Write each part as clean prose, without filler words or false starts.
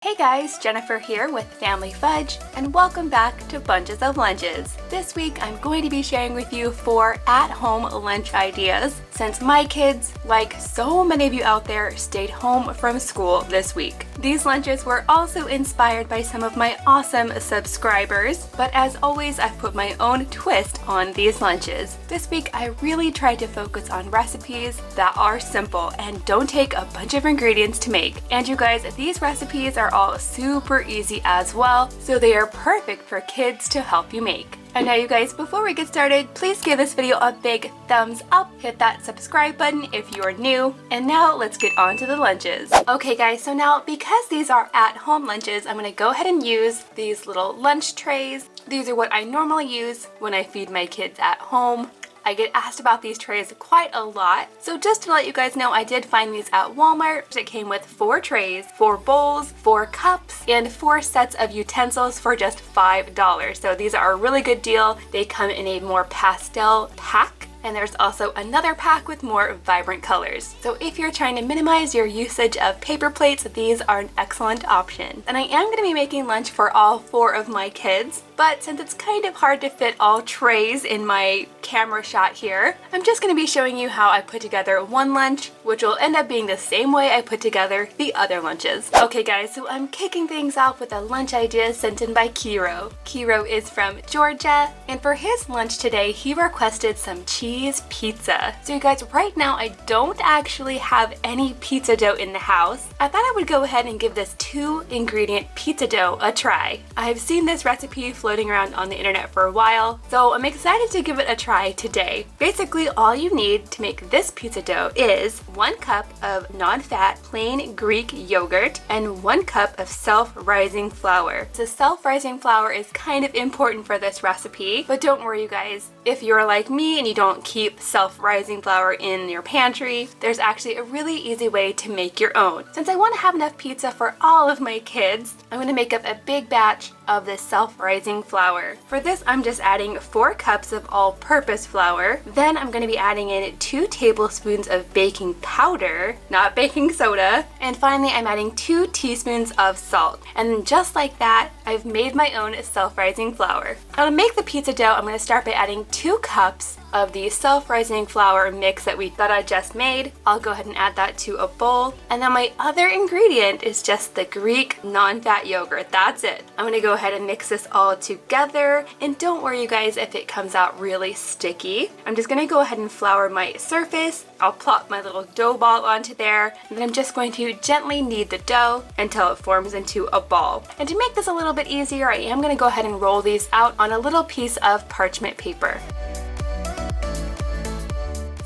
Hey guys, Jennifer here with Family Fudge, and welcome back to Bunches of Lunches. This week I'm going to be sharing with you 4 at-home lunch ideas since my kids, like so many of you out there, stayed home from school this week. These lunches were also inspired by some of my awesome subscribers, but as always I've put my own twist on these lunches. This week I really tried to focus on recipes that are simple and don't take a bunch of ingredients to make. And you guys, these recipes are all super easy as well, so they are perfect for kids to help you make. And now you guys, before we get started, please give this video a big thumbs up, hit that subscribe button if you're new, and now let's get on to the lunches. Okay guys, so now because these are at-home lunches, I'm gonna go ahead and use these little lunch trays. These are what I normally use when I feed my kids at home. I get asked about these trays quite a lot, so just to let you guys know, I did find these at Walmart. It came with 4 trays, 4 bowls, 4 cups, and 4 sets of utensils for just $5. So these are a really good deal. They come in a more pastel pack, and there's also another pack with more vibrant colors. So if you're trying to minimize your usage of paper plates, these are an excellent option. And I am going to be making lunch for all 4 of my kids, but since it's kind of hard to fit all trays in my camera shot here, I'm just going to be showing you how I put together one lunch, which will end up being the same way I put together the other lunches. Okay guys, so I'm kicking things off with a lunch idea sent in by Kiro. Kiro is from Georgia, and for his lunch today, he requested some cheese pizza. So you guys, right now I don't actually have any pizza dough in the house. I thought I would go ahead and give this 2-ingredient pizza dough a try. I've seen this recipe floating around on the internet for a while, so I'm excited to give it a try today. Basically, all you need to make this pizza dough is 1 cup of non-fat plain Greek yogurt and 1 cup of self-rising flour. So self-rising flour is kind of important for this recipe, but don't worry you guys, if you're like me and you don't keep self-rising flour in your pantry, there's actually a really easy way to make your own. Since I want to have enough pizza for all of my kids, I'm going to make up a big batch of this self-rising flour. For this, I'm just adding 4 cups of all-purpose flour. Then I'm going to be adding in 2 tablespoons of baking powder, not baking soda. And finally, I'm adding 2 teaspoons of salt. And just like that, I've made my own self-rising flour. Now to make the pizza dough, I'm going to start by adding 2 cups of the self-rising flour mix that I just made. I'll go ahead and add that to a bowl. And then my other ingredient is just the Greek non-fat yogurt. That's it. I'm going to go ahead and mix this all together. And don't worry you guys if it comes out really sticky. I'm just going to go ahead and flour my surface. I'll plop my little dough ball onto there. And then I'm just going to gently knead the dough until it forms into a ball. And to make this a little bit easier, I am going to go ahead and roll these out on a little piece of parchment paper.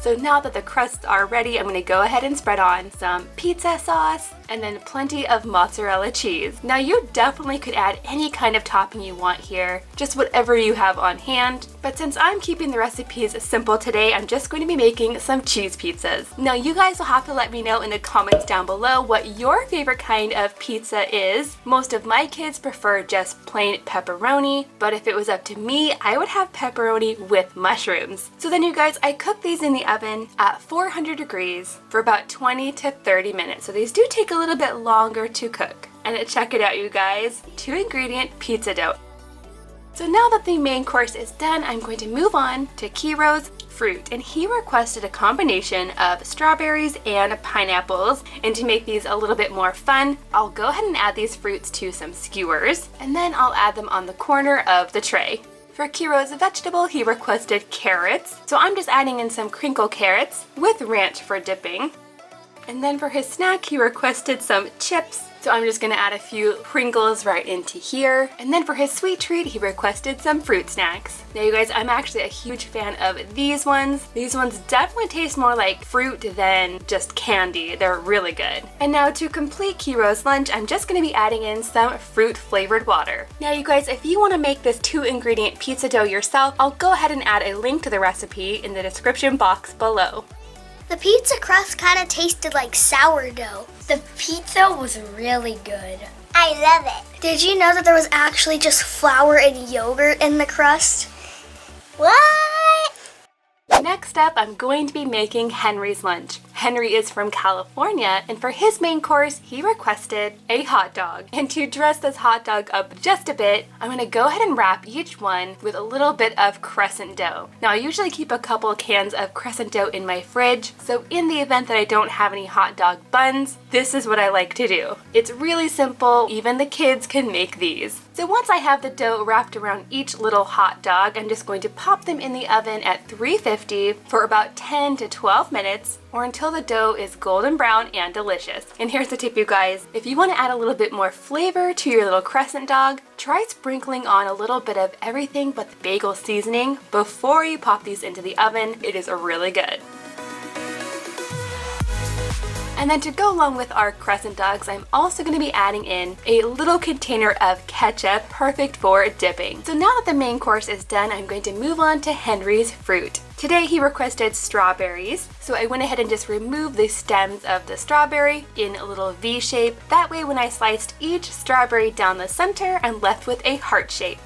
So now that the crusts are ready, I'm going to go ahead and spread on some pizza sauce and then plenty of mozzarella cheese. Now you definitely could add any kind of topping you want here, just whatever you have on hand. But since I'm keeping the recipes simple today, I'm just going to be making some cheese pizzas. Now you guys will have to let me know in the comments down below what your favorite kind of pizza is. Most of my kids prefer just plain pepperoni, but if it was up to me, I would have pepperoni with mushrooms. So then you guys, I cook these in the oven at 400 degrees for about 20 to 30 minutes. So these do take a little bit longer to cook. And check it out you guys, 2-ingredient pizza dough. So now that the main course is done, I'm going to move on to Kiro's fruit, and he requested a combination of strawberries and pineapples. And to make these a little bit more fun, I'll go ahead and add these fruits to some skewers, and then I'll add them on the corner of the tray. For Kiro's vegetable, he requested carrots, so I'm just adding in some crinkle carrots with ranch for dipping. And then for his snack, he requested some chips, so I'm just gonna add a few Pringles right into here. And then for his sweet treat, he requested some fruit snacks. Now you guys, I'm actually a huge fan of these ones. These ones definitely taste more like fruit than just candy. They're really good. And now to complete Kiro's lunch, I'm just gonna be adding in some fruit flavored water. Now you guys, if you wanna make this 2-ingredient pizza dough yourself, I'll go ahead and add a link to the recipe in the description box below. The pizza crust kind of tasted like sourdough. The pizza was really good. I love it. Did you know that there was actually just flour and yogurt in the crust? What? Next up, I'm going to be making Henry's lunch. Henry is from California, and for his main course, he requested a hot dog. And to dress this hot dog up just a bit, I'm gonna go ahead and wrap each one with a little bit of crescent dough. Now, I usually keep a couple cans of crescent dough in my fridge, so in the event that I don't have any hot dog buns, this is what I like to do. It's really simple, even the kids can make these. So once I have the dough wrapped around each little hot dog, I'm just going to pop them in the oven at 350 for about 10 to 12 minutes, or until the dough is golden brown and delicious. And here's the tip, you guys. If you want to add a little bit more flavor to your little crescent dog, try sprinkling on a little bit of everything but the bagel seasoning before you pop these into the oven. It is really good. And then to go along with our crescent dogs, I'm also going to be adding in a little container of ketchup, perfect for dipping. So now that the main course is done, I'm going to move on to Henry's fruit. Today he requested strawberries, so I went ahead and just removed the stems of the strawberry in a little V shape. That way when I sliced each strawberry down the center, I'm left with a heart shape.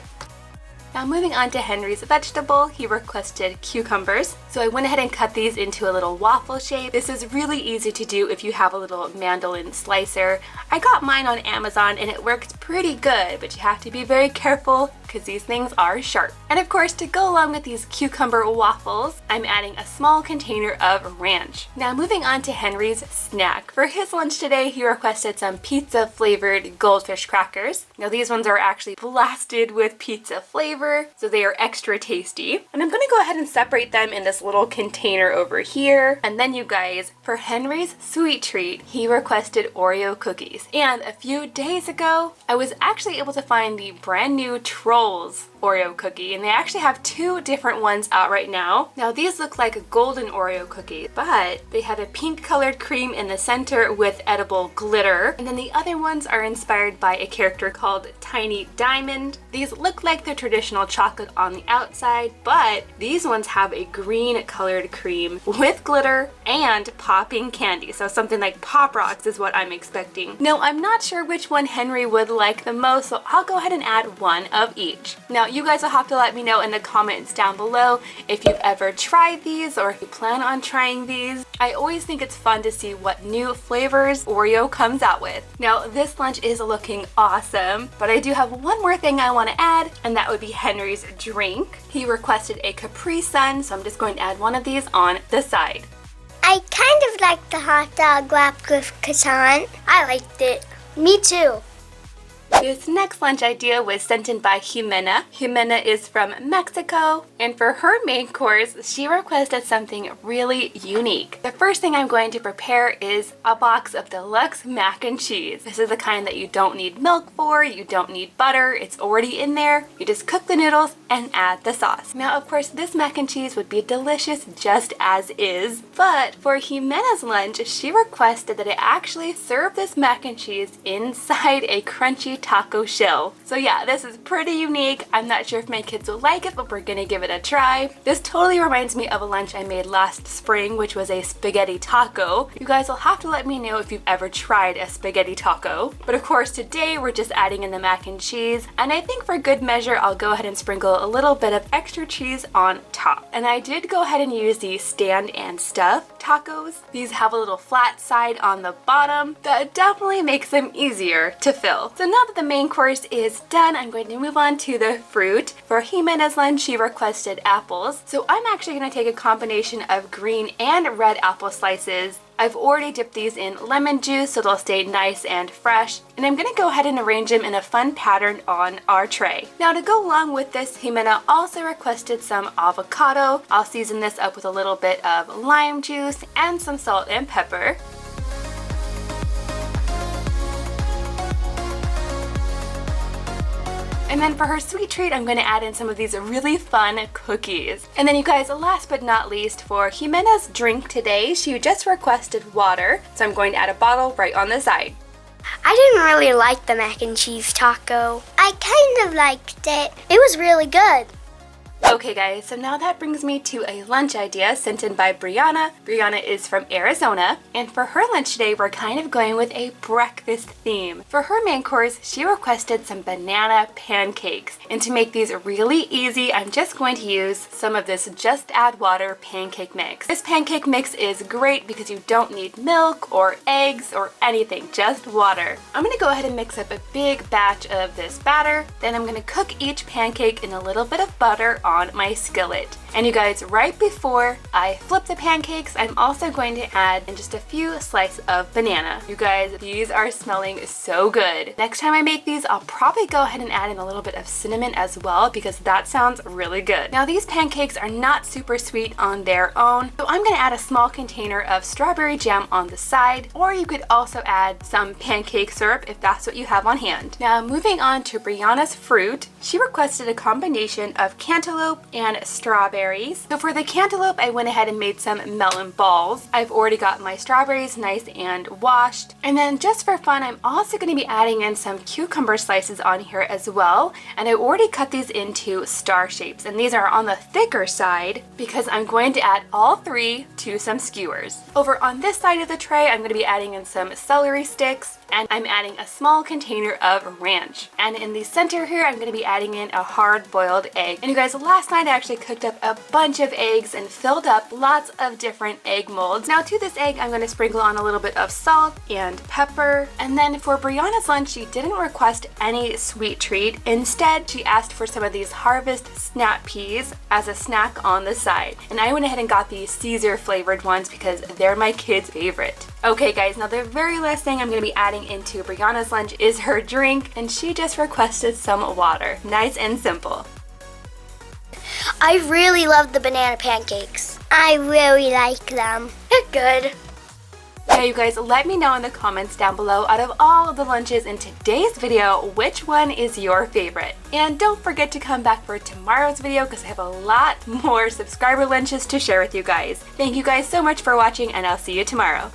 Now moving on to Henry's vegetable, he requested cucumbers. So I went ahead and cut these into a little waffle shape. This is really easy to do if you have a little mandolin slicer. I got mine on Amazon and it works pretty good, but you have to be very careful because these things are sharp. And of course, to go along with these cucumber waffles, I'm adding a small container of ranch. Now moving on to Henry's snack. For his lunch today, he requested some pizza flavored goldfish crackers. Now these ones are actually blasted with pizza flavor, so they are extra tasty. And I'm gonna go ahead and separate them in this little container over here. And then you guys, for Henry's sweet treat, he requested Oreo cookies. And a few days ago, I was actually able to find the brand new Trolls Oreo cookie, and they actually have two different ones out right now. Now these look like a golden Oreo cookie, but they have a pink colored cream in the center with edible glitter, and then the other ones are inspired by a character called Tiny Diamond. These look like the traditional chocolate on the outside, but these ones have a green colored cream with glitter and popping candy, so something like Pop Rocks is what I'm expecting. Now I'm not sure which one Henry would like the most, so I'll go ahead and add one of each. Now you guys will have to let me know in the comments down below if you've ever tried these or if you plan on trying these. I always think it's fun to see what new flavors Oreo comes out with. Now this lunch is looking awesome, but I do have one more thing I want to add, and that would be Henry's drink. He requested a Capri Sun, so I'm just going to add one of these on the side. I kind of like the hot dog wrapped with croissant. I liked it. Me too. This next lunch idea was sent in by Jimena. Jimena is from Mexico, and for her main course, she requested something really unique. The first thing I'm going to prepare is a box of deluxe mac and cheese. This is the kind that you don't need milk for, you don't need butter, it's already in there. You just cook the noodles and add the sauce. Now, of course, this mac and cheese would be delicious just as is, but for Jimena's lunch, she requested that I actually serve this mac and cheese inside a crunchy taco shell. So yeah, this is pretty unique. I'm not sure if my kids will like it, but we're gonna give it a try. This totally reminds me of a lunch I made last spring, which was a spaghetti taco. You guys will have to let me know if you've ever tried a spaghetti taco. But of course, today we're just adding in the mac and cheese, and I think for good measure, I'll go ahead and sprinkle a little bit of extra cheese on top. And I did go ahead and use the stand and stuff tacos. These have a little flat side on the bottom that definitely makes them easier to fill. So now that the main course is done, I'm going to move on to the fruit. For Jimena's lunch, she requested apples. So I'm actually going to take a combination of green and red apple slices. I've already dipped these in lemon juice so they'll stay nice and fresh, and I'm gonna go ahead and arrange them in a fun pattern on our tray. Now to go along with this, Jimena also requested some avocado. I'll season this up with a little bit of lime juice and some salt and pepper. And then for her sweet treat, I'm going to add in some of these really fun cookies. And then you guys, last but not least, for Jimena's drink today, she just requested water. So I'm going to add a bottle right on the side. I didn't really like the mac and cheese taco. I kind of liked it. It was really good. Okay guys, so now that brings me to a lunch idea sent in by Brianna. Brianna is from Arizona, and for her lunch today, we're kind of going with a breakfast theme. For her main course, she requested some banana pancakes. And to make these really easy, I'm just going to use some of this Just Add Water pancake mix. This pancake mix is great because you don't need milk or eggs or anything, just water. I'm gonna go ahead and mix up a big batch of this batter. Then I'm gonna cook each pancake in a little bit of butter on my skillet. And you guys, right before I flip the pancakes, I'm also going to add in just a few slices of banana. You guys, these are smelling so good. Next time I make these, I'll probably go ahead and add in a little bit of cinnamon as well because that sounds really good. Now these pancakes are not super sweet on their own, so I'm gonna add a small container of strawberry jam on the side, or you could also add some pancake syrup if that's what you have on hand. Now moving on to Brianna's fruit, she requested a combination of cantaloupe and strawberries. So for the cantaloupe, I went ahead and made some melon balls. I've already got my strawberries nice and washed. And then just for fun, I'm also going to be adding in some cucumber slices on here as well. And I already cut these into star shapes. And these are on the thicker side because I'm going to add all three to some skewers. Over on this side of the tray, I'm going to be adding in some celery sticks, and I'm adding a small container of ranch. And in the center here, I'm going to be adding in a hard-boiled egg. And you guys, last night I actually cooked up a bunch of eggs and filled up lots of different egg molds. Now to this egg, I'm going to sprinkle on a little bit of salt and pepper. And then for Brianna's lunch, she didn't request any sweet treat. Instead, she asked for some of these Harvest snap peas as a snack on the side. And I went ahead and got these Caesar flavored ones because they're my kids' favorite. Okay guys, now the very last thing I'm going to be adding into Brianna's lunch is her drink, and she just requested some water. Nice and simple. I really love the banana pancakes. I really like them. They're good. Yeah, you guys, let me know in the comments down below, out of all of the lunches in today's video, which one is your favorite? And don't forget to come back for tomorrow's video because I have a lot more subscriber lunches to share with you guys. Thank you guys so much for watching, and I'll see you tomorrow.